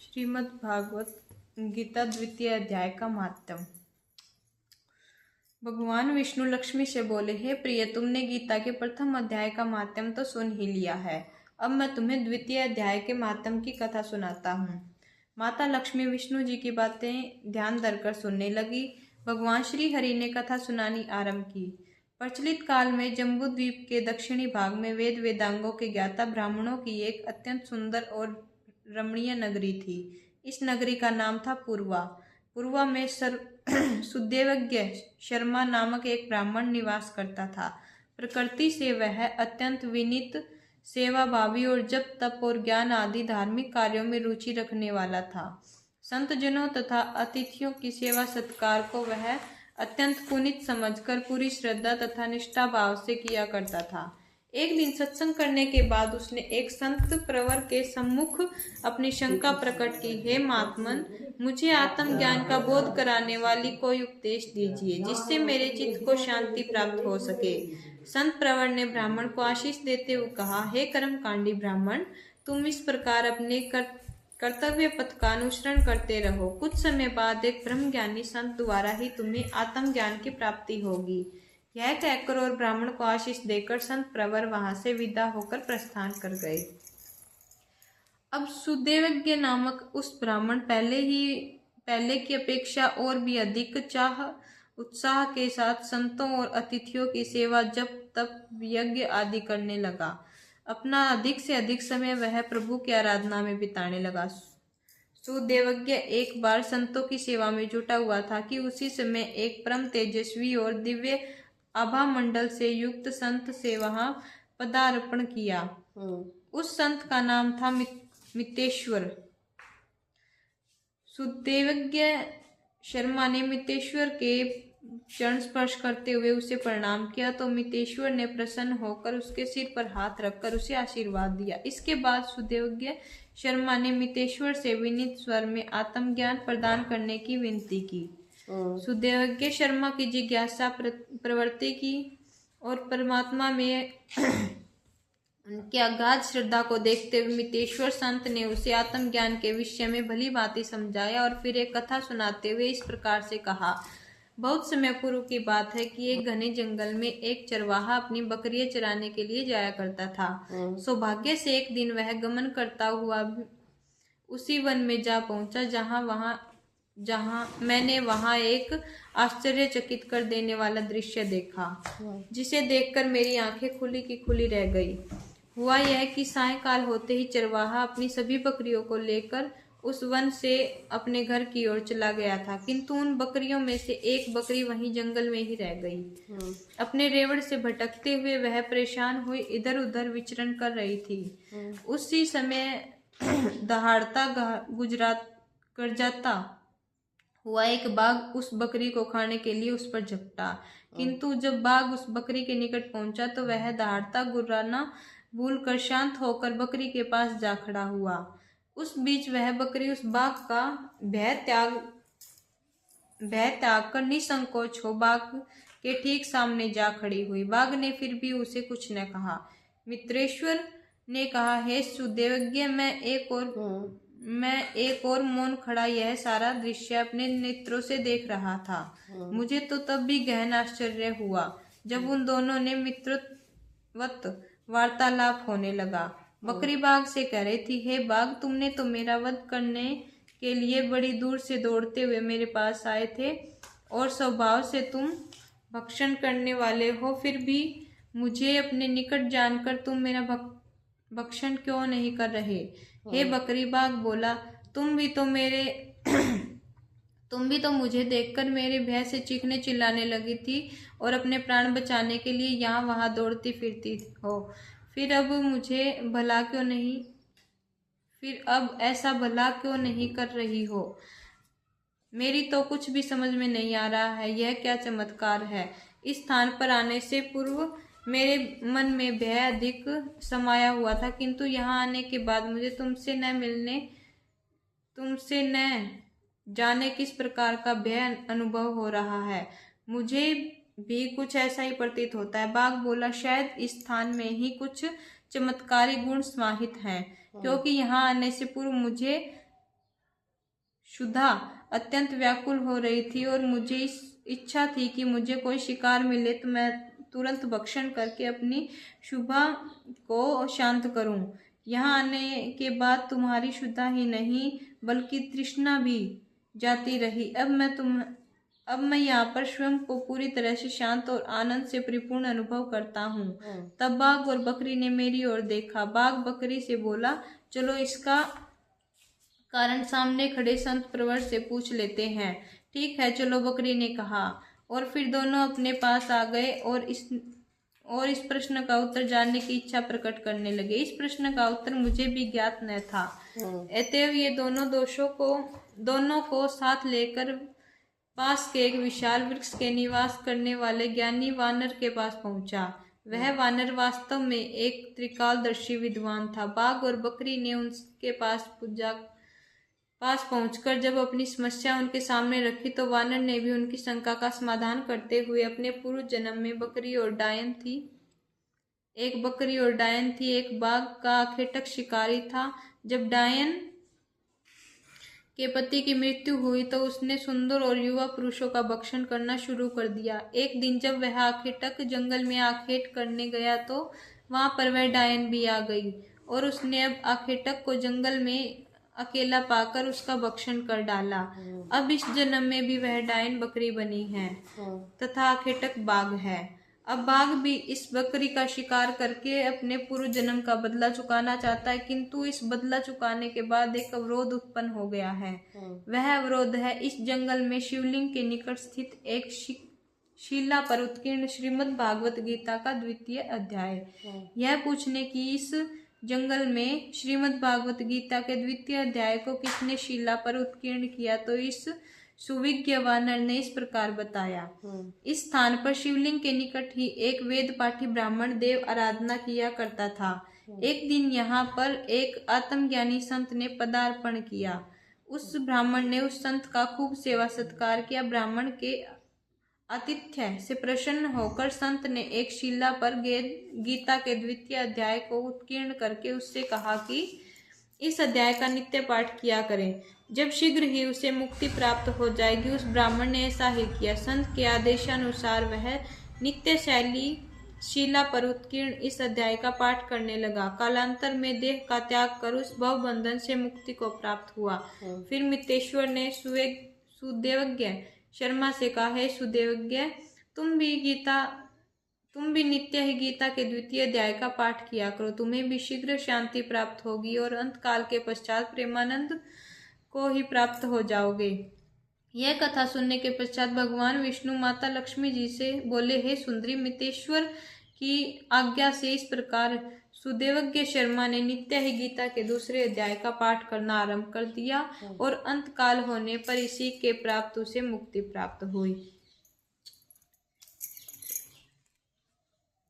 श्रीमद् भागवत गीता द्वितीय अध्याय का महात्म्य। भगवान विष्णु लक्ष्मी से बोले, हे प्रिय, तुमने गीता के प्रथम अध्याय का महात्म्य तो सुन ही लिया है। अब मैं तुम्हें द्वितीय अध्याय के महात्म्य की कथा सुनाता हूँ। माता लक्ष्मी विष्णु जी की बातें ध्यान धरकर सुनने लगी। भगवान श्री हरि ने कथा सुनानी आरंभ की। प्रचलित काल में जम्बू द्वीप के दक्षिणी भाग में वेद वेदांगों के ज्ञाता ब्राह्मणों की एक अत्यंत सुंदर और रमणीय नगरी थी। इस नगरी का नाम था पूर्वा। पूर्वा में सुदेवज्ञ शर्मा नामक एक ब्राह्मण निवास करता था। प्रकृति से वह अत्यंत विनीत, सेवाभावी और जप तप और ज्ञान आदि धार्मिक कार्यों में रुचि रखने वाला था। संत जनों तथा अतिथियों की सेवा सत्कार को वह अत्यंत पुनीत समझकर पूरी श्रद्धा तथा निष्ठा भाव से किया करता था। एक दिन सत्संग करने के बाद उसने एक संत प्रवर के सम्मुख अपनी शंका प्रकट की, हे महात्मन, मुझे आत्मज्ञान का बोध कराने वाली कोई उपदेश दीजिए जिससे मेरे चित्त को शांति प्राप्त हो सके। संत प्रवर ने ब्राह्मण को आशीष देते हुए कहा, हे कर्मकांडी ब्राह्मण, तुम इस प्रकार अपने कर्तव्य पथ का अनुसरण करते रहो। कुछ समय बाद एक ब्रह्मज्ञानी संत द्वारा ही तुम्हें आत्मज्ञान की प्राप्ति होगी। यह कहकर और ब्राह्मण को आशीष देकर संत प्रवर वहां से विदा होकर प्रस्थान कर गए। अब सुदेवज्ञ नामक उस ब्राह्मण पहले की अपेक्षा और भी अधिक उत्साह के साथ संतों और अतिथियों की सेवा, जप तप यज्ञ आदि करने लगा। अपना अधिक से अधिक समय वह प्रभु की आराधना में बिताने लगा। सुदेवज्ञ एक बार संतों की सेवा में जुटा हुआ था कि उसी समय एक परम तेजस्वी और दिव्य आभा मंडल से युक्त संत से वहां पदार्पण किया। उस संत का नाम था मितेश्वर। सुदेवज्ञ शर्मा ने मितेश्वर के चरण स्पर्श करते हुए उसे प्रणाम किया तो मितेश्वर ने प्रसन्न होकर उसके सिर पर हाथ रखकर उसे आशीर्वाद दिया। इसके बाद सुदेवज्ञ शर्मा ने मितेश्वर से विनीत स्वर में आत्मज्ञान प्रदान करने की विनती की। सुदेवज्ञ शर्मा की जिज्ञासा प्रवृत्ति की और परमात्मा में उनकी अगाध श्रद्धा को देखते हुए मितेश्वर संत ने उसे आत्मज्ञान के विषय में भली भांति समझाया और फिर एक कथा सुनाते हुए इस प्रकार से कहा। बहुत समय पूर्व की बात है कि एक घने जंगल में एक चरवाहा अपनी बकरियां चराने के लिए जाया करता था। सौभाग्य से एक दिन वह गमन करता हुआ उसी वन में जा पहुंचा जहां मैंने वहां एक आश्चर्यचकित कर देने वाला दृश्य देखा, जिसे देखकर मेरी आंखें खुली की खुली रह गई। हुआ यह कि सायंकाल होते ही चरवाहा अपनी सभी बकरियों को लेकर उस वन से अपने घर की ओर चला गया था, किंतु उन बकरियों में से एक बकरी वहीं जंगल में ही रह गई। अपने रेवड़ से भटकते हुए वह परेशान हुई इधर उधर विचरण कर रही थी। उसी समय दहाड़ता गरजाता हुआ एक बाघ उस बकरी को खाने के लिए उस पर झपटा, किंतु जब बाघ उस बकरी के निकट पहुंचा तो वह दहाड़ता गुर्राना भूलकर शांत होकर बकरी के पास जा खड़ा हुआ। उस बीच वह बकरी उस बाघ का भय त्याग कर निसंकोच हो बाघ के ठीक सामने जा खड़ी हुई। बाघ ने फिर भी उसे कुछ न कहा। मित्रेश्वर ने कहा, हे सुदेवज्ञ, मैं एक और मौन खड़ा यह सारा दृश्य अपने नेत्रों से देख रहा था। मुझे तो तब भी गहन आश्चर्य हुआ जब उन दोनों ने मित्रवत वार्तालाप होने लगा। बकरी बाघ से कह रही थी, हे बाघ, तुमने तो मेरा वध करने के लिए बड़ी दूर से दौड़ते हुए मेरे पास आए थे और स्वभाव से तुम भक्षण करने वाले हो, फिर भी मुझे अपने निकट जानकर तुम मेरा भक्षण क्यों नहीं कर रहे? हे बकरी, बाघ बोला, तुम भी तो मुझे देखकर मेरे भय से चीखने चिल्लाने लगी थी और अपने प्राण बचाने के लिए यहाँ वहां दौड़ती फिरती हो। फिर अब ऐसा भला क्यों नहीं कर रही हो? मेरी तो कुछ भी समझ में नहीं आ रहा है, यह क्या चमत्कार है। इस स्थान पर आने से पूर्व मेरे मन में भय अधिक समाया हुआ था, किंतु यहाँ आने के बाद मुझे तुमसे न जाने किस प्रकार का भय अनुभव हो रहा है। मुझे भी कुछ ऐसा ही प्रतीत होता है। बाघ बोला, शायद इस स्थान में ही कुछ चमत्कारी गुण समाहित हैं, क्योंकि यहाँ आने से पूर्व मुझे शुद्धा अत्यंत व्याकुल हो रही थी और मुझे इस इच्छा थी कि मुझे कोई शिकार मिले तो मैं तुरंत भक्षण करके अपनी शुभा को शांत करूं। यहाँ आने के बाद तुम्हारी शुद्धा ही नहीं बल्कि तृष्णा भी जाती रही। अब मैं यहाँ पर स्वयं को पूरी तरह से शांत और आनंद से परिपूर्ण अनुभव करता हूँ। तब बाघ और बकरी ने मेरी ओर देखा। बाघ बकरी से बोला, चलो इसका कारण सामने खड़े संत प्रवर से पूछ लेते हैं। ठीक है, चलो, बकरी ने कहा। और फिर दोनों अपने पास आ गए और इस प्रश्न का उत्तर जानने की इच्छा प्रकट करने लगे। इस प्रश्न का उत्तर मुझे भी ज्ञात न था। अतएव ये दोनों को साथ लेकर पास के एक विशाल वृक्ष के निवास करने वाले ज्ञानी वानर के पास पहुंचा। वह वानर वास्तव में एक त्रिकालदर्शी विद्वान था। बाघ और बकरी ने उनके पास पहुंचकर जब अपनी समस्या उनके सामने रखी तो वानर ने भी उनकी शंका का समाधान करते हुए अपने पूर्व जन्म में एक बकरी और डायन थी। एक बाघ का आखेटक शिकारी था। जब डायन के पति की मृत्यु हुई तो उसने सुंदर और युवा पुरुषों का भक्षण करना शुरू कर दिया। एक दिन जब वह आखेटक जंगल में आखेट करने गया तो वहां पर वह डायन भी आ गई और उसने अब आखेटक को जंगल में अकेला पाकर उसका भक्षण कर डाला। अब इस जन्म में भी वह डायन बकरी बनी है तथा आखेटक बाघ है। अब बाघ भी इस बकरी का शिकार करके अपने पूर्व जन्म का बदला चुकाना चाहता है, किंतु इस बदला चुकाने के बाद एक अवरोध उत्पन्न हो गया है। वह अवरोध है इस जंगल में शिवलिंग के निकट स्थित एक शिला पर उत्कीर्ण श्रीमद् भागवत गीता का 2वां अध्याय। यह पूछने की इस जंगल में श्रीमद् भागवत गीता के 2वां अध्याय को किसने शिला पर उत्कीर्ण किया तो इस सुविज्ञ वानर ने इस प्रकार बताया। इस स्थान पर शिवलिंग के निकट ही एक वेद पाठी ब्राह्मण देव आराधना किया करता था। एक दिन यहाँ पर एक आत्मज्ञानी संत ने पदार्पण किया। उस ब्राह्मण ने उस संत का खूब सेवा सत्कार किया। ब्राह्मण के आतिथ्य से प्रसन्न होकर संत ने एक शिला पर गीता के 2वां अध्याय को उत्कीर्ण करके उससे कहा कि इस अध्याय का नित्य पाठ किया करें, जब शीघ्र ही उसे मुक्ति प्राप्त हो जाएगी। उस ब्राह्मण ने ऐसा ही किया। संत के आदेशानुसार वह नित्य शिला पर उत्कीर्ण इस अध्याय का पाठ करने लगा। कालांतर में देह का त्याग कर उस भव बंधन से मुक्ति को प्राप्त हुआ। फिर मितेश्वर ने सुदेवज्ञ शर्मा से कहा, हे सुदेवज्ञ, तुम भी नित्य ही गीता के 2वां अध्याय का पाठ किया करो, तुम्हें भी शीघ्र शांति प्राप्त होगी और अंतकाल के पश्चात प्रेमानंद को ही प्राप्त हो जाओगे। यह कथा सुनने के पश्चात भगवान विष्णु माता लक्ष्मी जी से बोले, हे सुंदरी, मितेश्वर की आज्ञा से इस प्रकार सुदेवज्ञ शर्मा ने नित्य ही गीता के 2वें अध्याय का पाठ करना आरंभ कर दिया और अंतकाल होने पर इसी के प्राप्त उसे मुक्ति प्राप्त हुई।